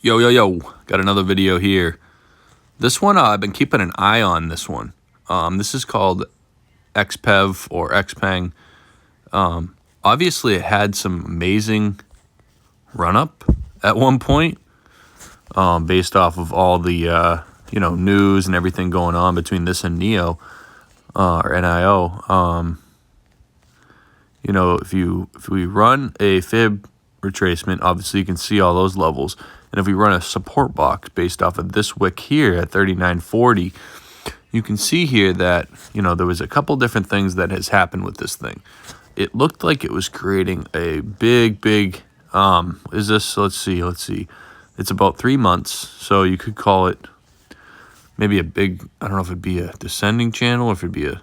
Yo, got another video here. This one, I've been keeping an eye on this one. This is called XPEV or XPENG. Obviously, it had some amazing run-up at one point based off of all the, news and everything going on between this and NIO, or NIO. If we run a fib retracement, obviously you can see all those levels. And if we run a support box based off of this wick here at 3940, you can see here that, there was a couple different things that has happened with this thing. It looked like it was creating a big, let's see. It's about 3 months. So you could call it maybe a big, I don't know if it'd be a descending channel or if it'd be a,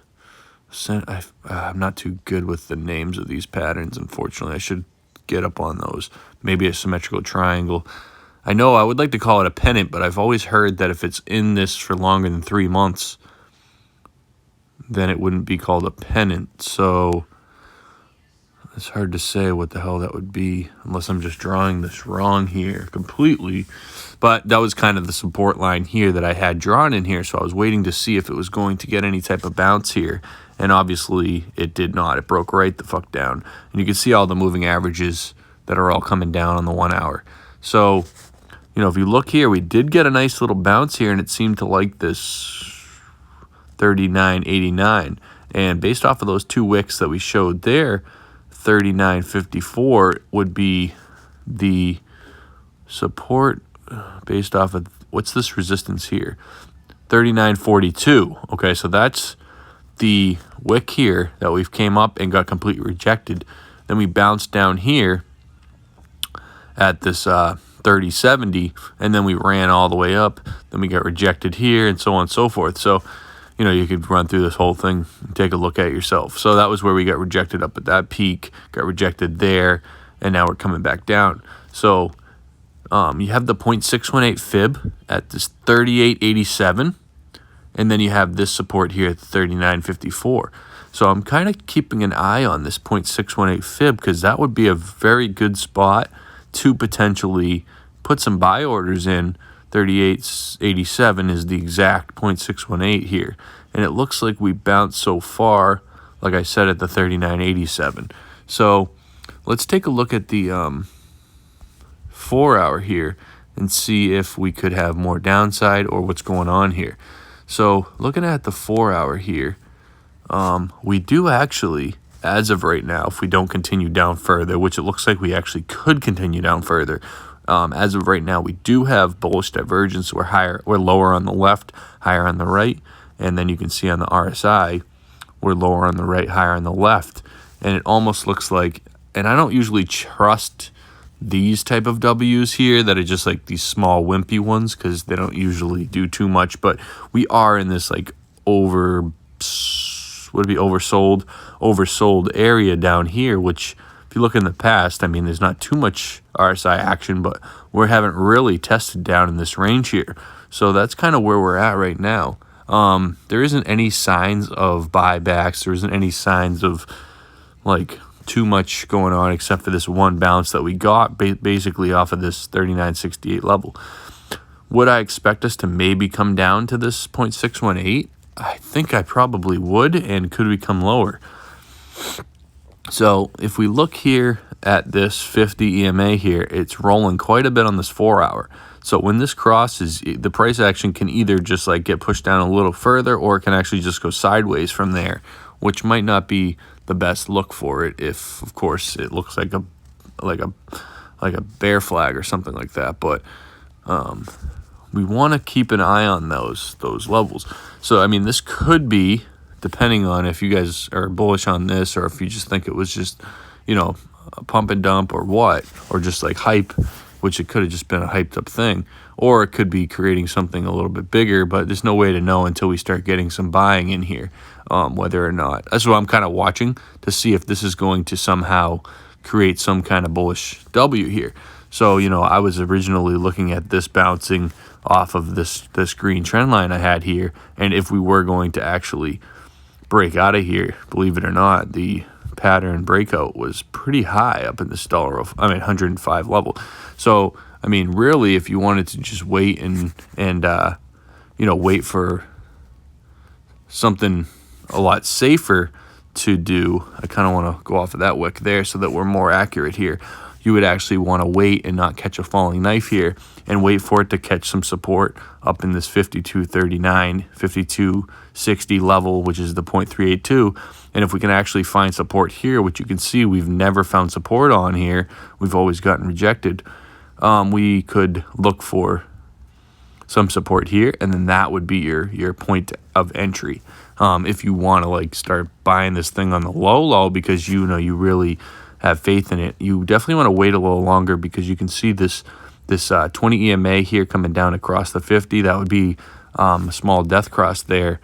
I'm not too good with the names of these patterns, unfortunately. I should get up on those. Maybe a symmetrical triangle. I know I would like to call it a pennant, but I've always heard that if it's in this for longer than 3 months, then it wouldn't be called a pennant. So it's hard to say what the hell that would be, unless I'm just drawing this wrong here completely. But that was kind of the support line here that I had drawn in here, so I was waiting to see if it was going to get any type of bounce here. And obviously, it did not. It broke right the fuck down. And you can see all the moving averages that are all coming down on the 1 hour. So, if you look here, we did get a nice little bounce here, and it seemed to like this 39.89. And based off of those two wicks that we showed there, 39.54 would be the support based off of, what's this resistance here? 39.42. Okay, so that's the wick here that we've came up and got completely rejected. Then we bounced down here at this 30.70, and then we ran all the way up. Then we got rejected here, and so on and so forth. So, you could run through this whole thing and take a look at it yourself. So that was where we got rejected up at that peak, got rejected there, and now we're coming back down. So you have the 0.618 fib at this 38.87, and then you have this support here at 39.54. So I'm kind of keeping an eye on this 0.618 fib, because that would be a very good spot to potentially put some buy orders in. 38.87 is the exact 0.618 here. And it looks like we bounced so far, like I said, at the 39.87. So let's take a look at the 4 hour here and see if we could have more downside or what's going on here. So looking at the 4 hour here, we do actually, as of right now, if we don't continue down further, which it looks like we actually could continue down further, as of right now, we do have bullish divergence. We're lower on the left, higher on the right, and then you can see on the RSI, we're lower on the right, higher on the left, and it almost looks like, and I don't usually trust these type of W's here that are just like these small wimpy ones, because they don't usually do too much, but we are in this like oversold area down here, which if you look in the past, there's not too much RSI action, but we haven't really tested down in this range here. So that's kind of where we're at right now. There isn't any signs of buybacks. There isn't any signs of like too much going on except for this one bounce that we got basically off of this 39.68 level. Would I expect us to maybe come down to this 0.618? I think I probably would. And could we come lower? So if we look here at this 50 EMA here, it's rolling quite a bit on this 4 hour. So when this crosses, the price action can either just like get pushed down a little further, or it can actually just go sideways from there, which might not be the best look for it if, of course, it looks like a bear flag or something like that. But we want to keep an eye on those levels. So this could be, depending on if you guys are bullish on this, or if you just think it was just, a pump and dump or what, or just like hype, which it could have just been a hyped up thing, or it could be creating something a little bit bigger, but there's no way to know until we start getting some buying in here, whether or not. That's what I'm kind of watching to see if this is going to somehow create some kind of bullish W here. So, I was originally looking at this bouncing off of this green trend line I had here, and if we were going to actually break out of here, believe it or not, the pattern breakout was pretty high up in this $105 level. So I mean, really, if you wanted to just wait and wait for something a lot safer to do, I kind of want to go off of that wick there so that we're more accurate here. You would actually want to wait and not catch a falling knife here and wait for it to catch some support up in this 52.39, 52.60 level, which is the 0.382. And if we can actually find support here, which you can see we've never found support on here, we've always gotten rejected, we could look for some support here, and then that would be your point of entry. If you want to like start buying this thing on the low because you really have faith in it, you definitely want to wait a little longer, because you can see this 20 EMA here coming down across the 50. That would be a small death cross there.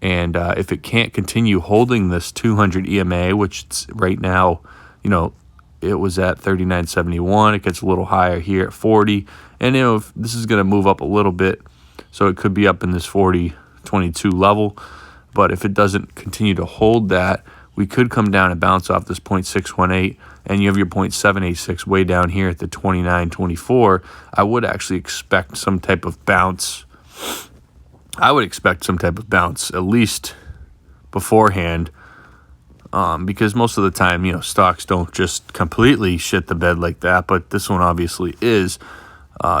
And if it can't continue holding this 200 EMA, which it's right now, it was at 39.71. It gets a little higher here at 40. And if this is going to move up a little bit, so it could be up in this 40.22 level. But if it doesn't continue to hold that, we could come down and bounce off this 0.618, and you have your 0.786 way down here at the 29.24. I would actually expect some type of bounce. At least beforehand, because most of the time, stocks don't just completely shit the bed like that, but this one obviously is.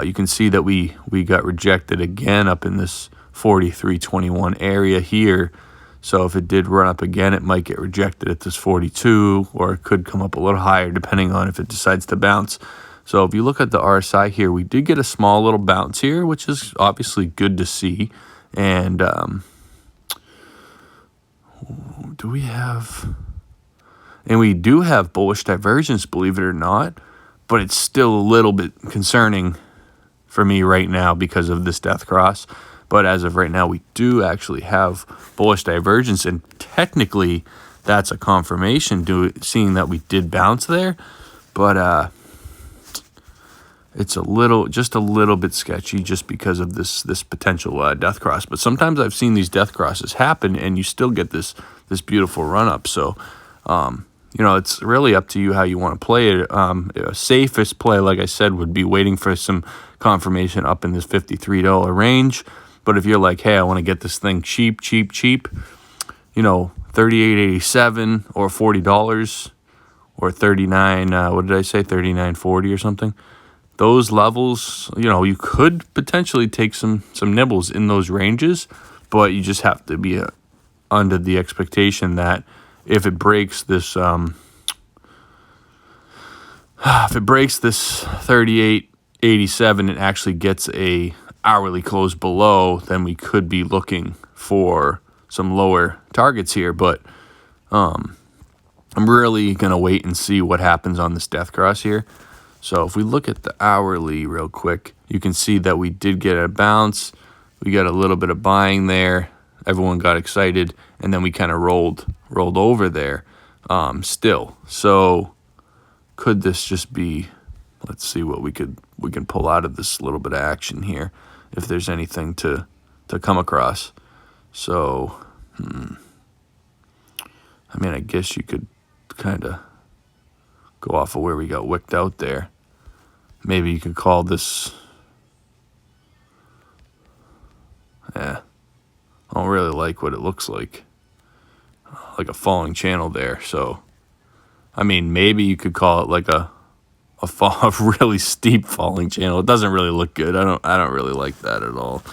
You can see that we got rejected again up in this 43.21 area here. So if it did run up again, it might get rejected at this 42, or it could come up a little higher depending on if it decides to bounce. So if you look at the RSI here, we did get a small little bounce here, which is obviously good to see. And we do have bullish divergence, believe it or not, but it's still a little bit concerning for me right now because of this death cross. But as of right now, we do actually have bullish divergence, and technically that's a confirmation seeing that we did bounce there. But it's just a little bit sketchy just because of this potential death cross. But sometimes I've seen these death crosses happen, and you still get this beautiful run up. So it's really up to you how you want to play it. A safest play, like I said, would be waiting for some confirmation up in this $53 range. But if you're like, hey, I want to get this thing cheap, $38.87 or $40 or $39, what did I say, $39.40 or something? Those levels, you could potentially take some nibbles in those ranges, but you just have to be under the expectation that if it breaks this, if it breaks this 38.87 and actually gets a hourly close below, then we could be looking for some lower targets here. But I'm really going to wait and see what happens on this death cross here. So if we look at the hourly real quick, you can see that we did get a bounce. We got a little bit of buying there. Everyone got excited, and then we kind of rolled over there still. So could this just be, let's see what we can pull out of this little bit of action here, if there's anything to come across. So, I guess you could kind of go off of where we got wicked out there. Maybe you could call this, I don't really like what it looks like a falling channel there. So, maybe you could call it like a really steep falling channel. It doesn't really look good. I don't really like that at all.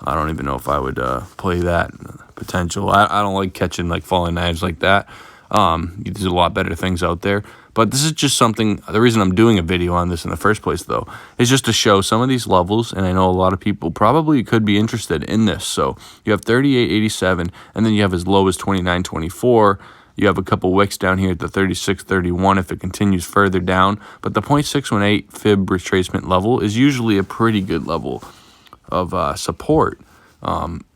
I don't even know if I would play that potential. I don't like catching like falling knives like that. There's a lot better things out there. But this is just something, the reason I'm doing a video on this in the first place, though, is just to show some of these levels, and I know a lot of people probably could be interested in this. So you have 38.87, and then you have as low as 29.24. You have a couple wicks down here at the 36.31 if it continues further down. But the 0.618 fib retracement level is usually a pretty good level of support.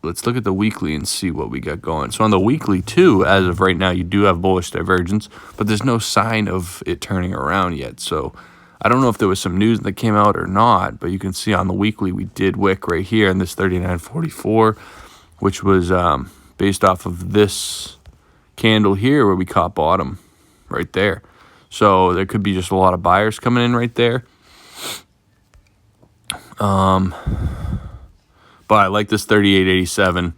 Let's look at the weekly and see what we got going. So on the weekly too, as of right now, you do have bullish divergence, but there's no sign of it turning around yet. So I don't know if there was some news that came out or not, but you can see on the weekly we did wick right here in this 39.44, which was based off of this candle here where we caught bottom right there. So there could be just a lot of buyers coming in right there. But I like this 38.87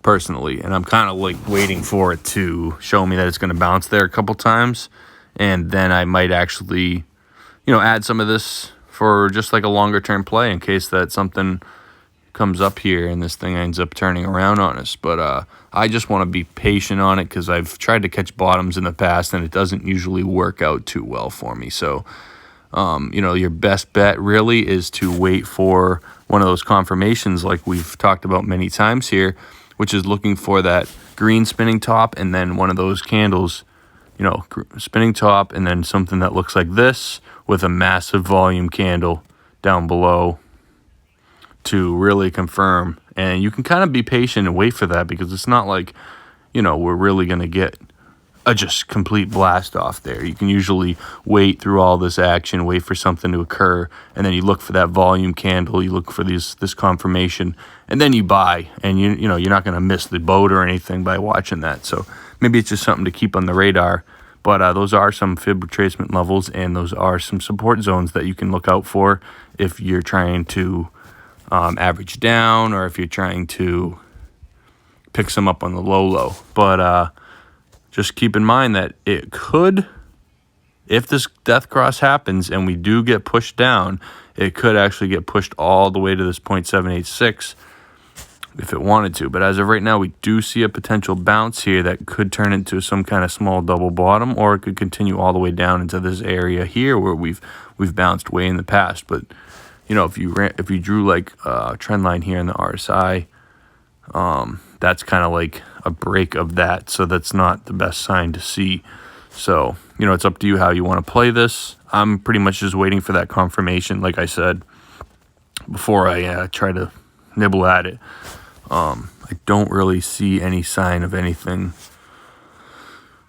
personally, and I'm kind of like waiting for it to show me that it's going to bounce there a couple times, and then I might actually, add some of this for just like a longer term play in case that something comes up here and this thing ends up turning around on us. But I just want to be patient on it because I've tried to catch bottoms in the past and it doesn't usually work out too well for me. So your best bet really is to wait for one of those confirmations like we've talked about many times here, which is looking for that green spinning top and then one of those candles, spinning top and then something that looks like this with a massive volume candle down below to really confirm. And you can kind of be patient and wait for that because it's not like, we're really going to get a just complete blast off there. You can usually wait through all this action, wait for something to occur, and then you look for that volume candle, you look for this confirmation, and then you buy, and you're not going to miss the boat or anything by watching that. So maybe it's just something to keep on the radar. But those are some fib retracement levels, and those are some support zones that you can look out for if you're trying to average down or if you're trying to pick some up on the low. But just keep in mind that it could, if this death cross happens and we do get pushed down, it could actually get pushed all the way to this 0.786 if it wanted to. But as of right now, we do see a potential bounce here that could turn into some kind of small double bottom, or it could continue all the way down into this area here where we've bounced way in the past. But if you drew like a trend line here in the RSI, that's kind of like a break of that, so that's not the best sign to see. So it's up to you how you want to play this. I'm pretty much just waiting for that confirmation, like I said, before I try to nibble at it. I don't really see any sign of anything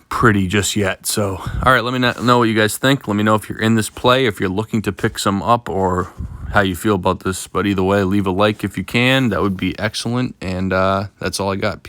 pretty just yet. So all right, let me know what you guys think. Let me know if you're in this play, if you're looking to pick some up, or how you feel about this. But either way, leave a like if you can. That would be excellent. And that's all I got.